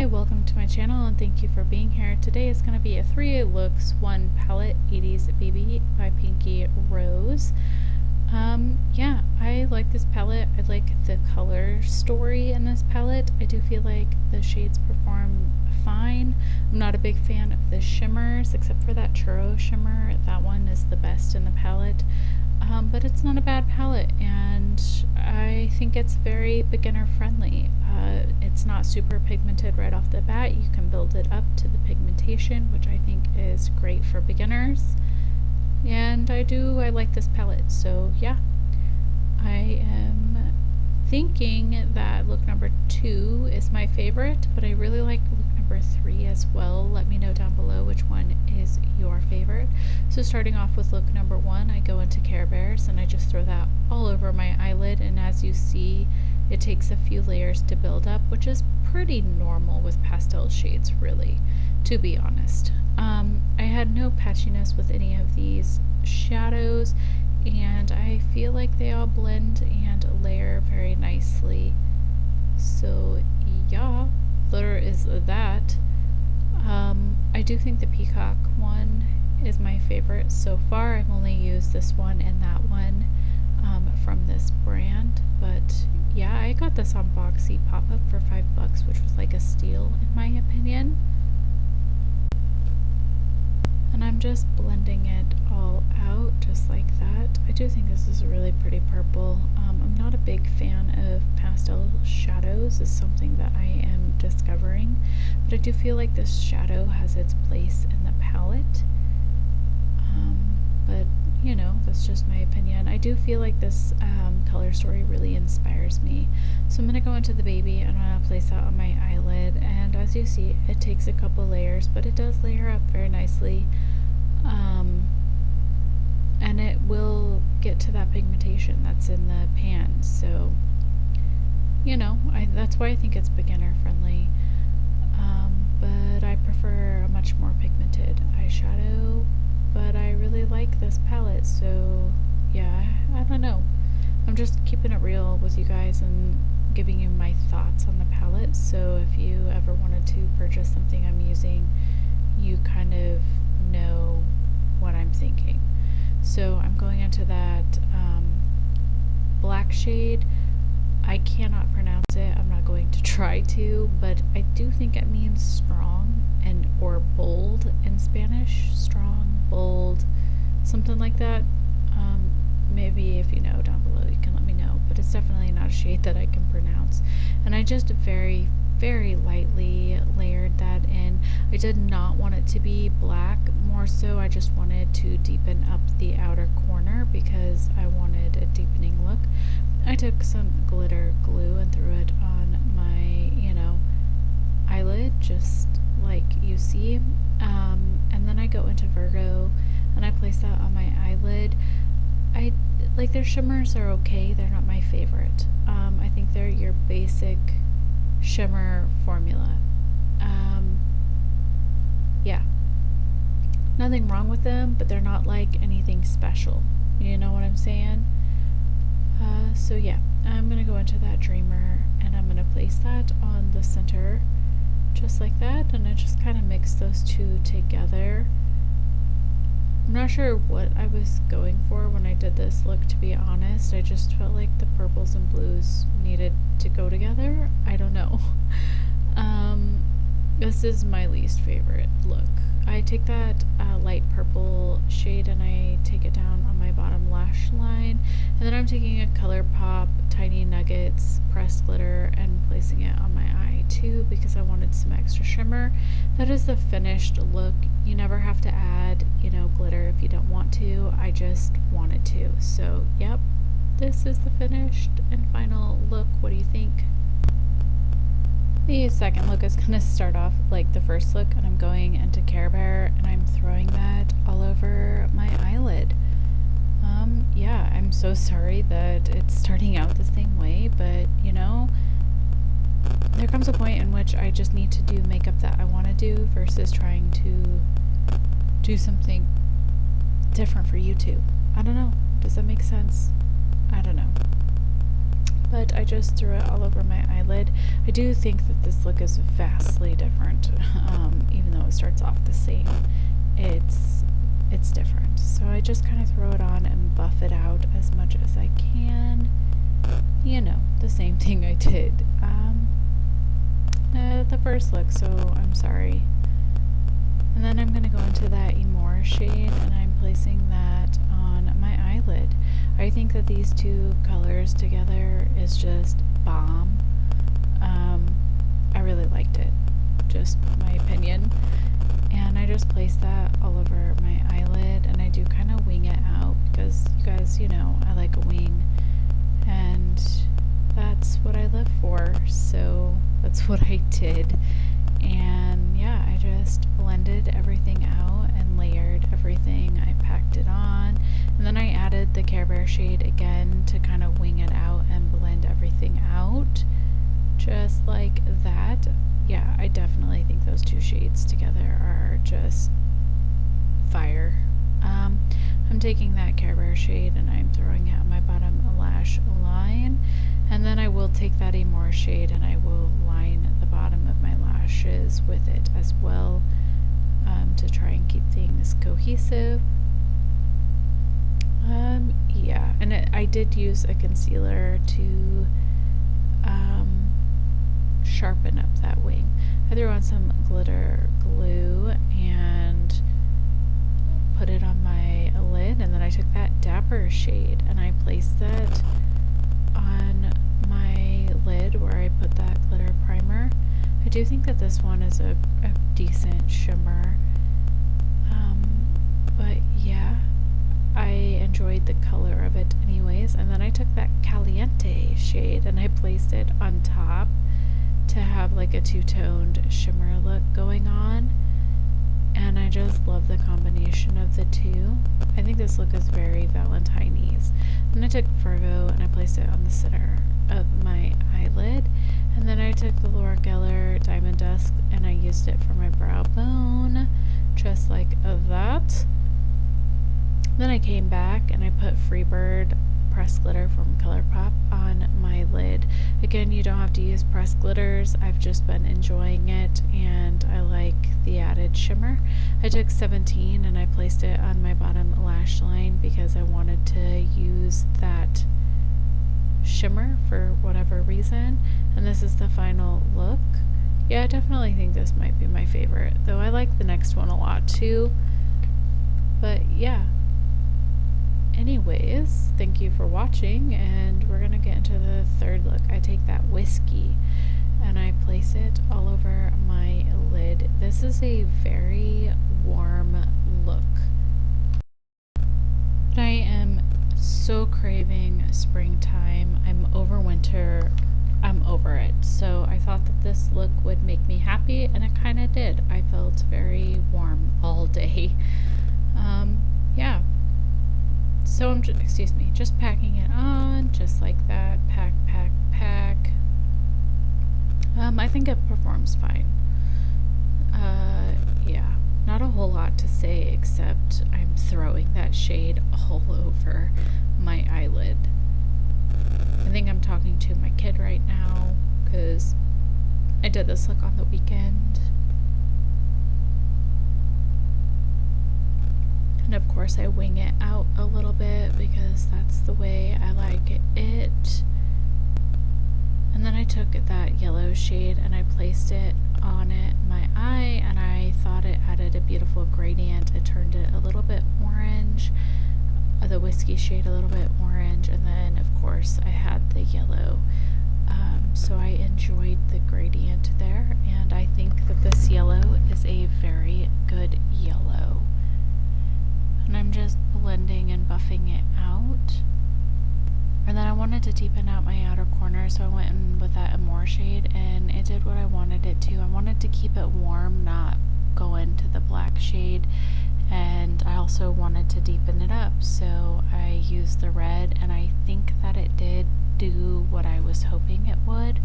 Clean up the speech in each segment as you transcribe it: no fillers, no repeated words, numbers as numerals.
welcome to my channel and thank you for being here. Today is going to be a 3 looks 1 palette 80s Baby by Pinky Rose. Yeah, I like this palette. I like the color story in this palette. I do feel like the shades perform fine. I'm not a big fan of the shimmers except for that churro shimmer. That one is the best in the palette. But it's not a bad palette, and I think it's very beginner friendly. It's not super pigmented right off the bat. You can build it up to the pigmentation, which I think is great for beginners. And I like this palette, so yeah. I am thinking that look number 2 is my favorite, but I really like look number 3 as well. Let me know down below which one is your favorite. So starting off with look number 1, I go into Care Bears and I just throw that all over my eyelid, and as you see, it takes a few layers to build up, which is pretty normal with pastel shades, really, to be honest. I had no patchiness with any of these shadows, and I feel like they all blend and layer very nicely. So yeah, there is that. I do think the peacock one is my favorite so far. I've only used this one and that one from this brand, but yeah, I got this on Boxy pop-up for $5, which was like a steal in my opinion. And I'm just blending it all out just like that. I do think this is a really pretty purple. I'm not a big fan of pastel shadows. It's something that I am discovering, but I do feel like this shadow has its place in the palette. But you know, that's just my opinion. I do feel like this color story really inspires me. So I'm going to go into the baby and I'm going to place that on my eyelid, and as you see, it takes a couple layers, but it does layer up very nicely. And it will get to that pigmentation that's in the pan. So, you know, that's why I think it's beginner friendly. But I prefer a much more pigmented eyeshadow. But I really like this palette, so yeah, I don't know. I'm just keeping it real with you guys and giving you my thoughts on the palette, so if you ever wanted to purchase something I'm using, you kind of know what I'm thinking. So I'm going into that black shade. I cannot pronounce it. I'm not going to try to, but I do think it means strong or bold in Spanish. Strong, bold, something like that. Maybe if you know down below you can let me know, but it's definitely not a shade that I can pronounce. And I just very lightly layered that in. I did not want it to be black, more so I just wanted to deepen up the outer corner because I wanted a deepening look. I took some glitter glue and threw it on my, eyelid, just like you see. And then I go into Virgo and I place that on my eyelid. I like their shimmers are okay. They're not my favorite. I think they're your basic shimmer formula. Yeah, nothing wrong with them, but they're not like anything special. You know what I'm saying? So yeah, I'm gonna go into that dreamer and I'm gonna place that on the center just like that, and I just kind of mix those two together. I'm not sure what I was going for when I did this look, to be honest. I just felt like the purples and blues needed to go together. I don't know. This is my least favorite look. I take that light purple shade and I take it down on my bottom lash line, and then I'm taking a ColourPop Tiny Nuggets pressed glitter and placing it on my eye too because I wanted some extra shimmer. That is the finished look. You never have to add, glitter if you don't want to. I just wanted to. So yep, this is the finished and final look. What do you think? The second look is going to start off like the first look, and I'm going into Care Bear and I'm throwing that all over my eyelid. Yeah, I'm so sorry that it's starting out the same way, but there comes a point in which I just need to do makeup that I want to do versus trying to do something different for YouTube. I don't know. Does that make sense? I don't know. but I just threw it all over my eyelid. I do think that this look is vastly different, even though it starts off the same. It's different. So I just kind of throw it on and buff it out as much as I can. You know, the same thing I did the first look, so I'm sorry. And then I'm going to go into that Emor shade, and I'm placing that on my eyelid. I think that these two colors together is just bomb. I really liked it, just my opinion. And I just place that all over my eyelid, and I do kind of wing it out because you guys, you know, I like a wing, and that's what I live for, so that's what I did. And yeah, I just blended everything out and layered everything. I packed it on, and then I added the Care Bear shade again to kind of wing it out and blend everything out, just like that. Yeah, I definitely think those two shades together are just fire. I'm taking that Care Bear shade and I'm throwing it on my bottom lash line, and then I will take that Emor shade and I will line the bottom of my lashes with it as well, to try and keep things cohesive. Yeah, and I did use a concealer to sharpen up that wing. I threw on some glitter glue and put it on my lid, and then I took that Dapper shade and I placed that on my lid where I put that glitter primer. I do think that this one is a decent shimmer, but yeah, I enjoyed the color of it anyways. And then I took that Caliente shade and I placed it on top to have like a two-toned shimmer look going on, and I just love the combination of the two. I think this look is very Valentine-y. Then I took Virgo and I placed it on the center of my eyelid, and then I took the Laura Geller Diamond Dust and I used it for my brow bone, just like that. Then I came back and I put Freebird pressed glitter from ColourPop on my lid. Again, you don't have to use pressed glitters. I've just been enjoying it and I like the added shimmer. I took 17 and I placed it on my bottom lash line because I wanted to use that shimmer for whatever reason. And this is the final look. Yeah, I definitely think this might be my favorite, though I like the next one a lot too. But yeah. Anyways, thank you for watching, and we're gonna get into the third look. I take that Whiskey and I place it all over my lid. This is a very warm look. But I am so craving springtime. I'm over winter. I'm over it. So I thought that this look would make me happy, and it kind of did. I felt very warm all day. Yeah. So I'm just packing it on, just like that. Pack, pack, pack. I think it performs fine. Yeah, not a whole lot to say except I'm throwing that shade all over my eyelid. I think I'm talking to my kid right now because I did this look on the weekend. And of course I wing it out a little bit because that's the way I like it. And then I took that yellow shade and I placed it on my eye, and I thought it added a beautiful gradient. It turned it a little bit orange, the Whiskey shade a little bit orange, and then of course I had the yellow. So I enjoyed the gradient there, and I think that this yellow is a very good yellow. And I'm just blending and buffing it out. And then I wanted to deepen out my outer corner, so I went in with that Amore shade, and it did what I wanted it to. I wanted to keep it warm, not go into the black shade, and I also wanted to deepen it up, so I used the red, and I think that it did do what I was hoping it would.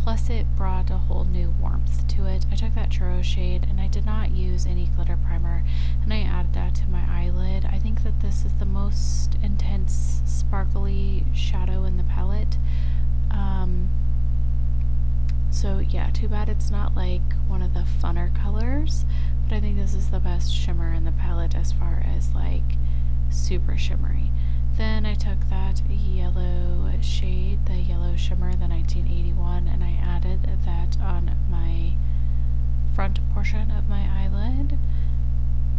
Plus it brought a whole new warmth to it. I took that Churro shade and I did not use any glitter primer, and I added that to my eyelid. I think that this is the most intense sparkly shadow in the palette. So yeah, too bad it's not like one of the funner colors, but I think this is the best shimmer in the palette as far as like super shimmery. Then I took that yellow shade, the yellow shimmer, the 1981, and I added that on my front portion of my eyelid,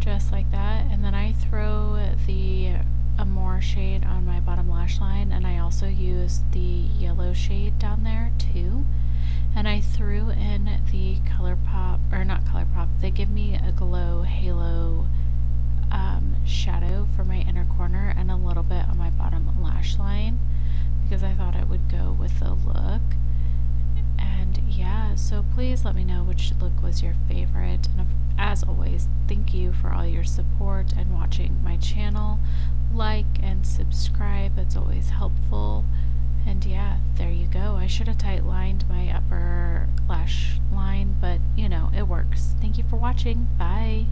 just like that. And then I throw the Amore shade on my bottom lash line, and I also use the yellow shade down there too. And I threw in the ColourPop, or not ColourPop, they give me a glow halo shadow for my inner corner and a little bit on my bottom lash line because I thought it would go with the look. And yeah, so please let me know which look was your favorite. And as always, thank you for all your support and watching my channel. Like and subscribe, it's always helpful. And yeah, there you go. I should have tight lined my upper lash line, but you know, it works. Thank you for watching. Bye.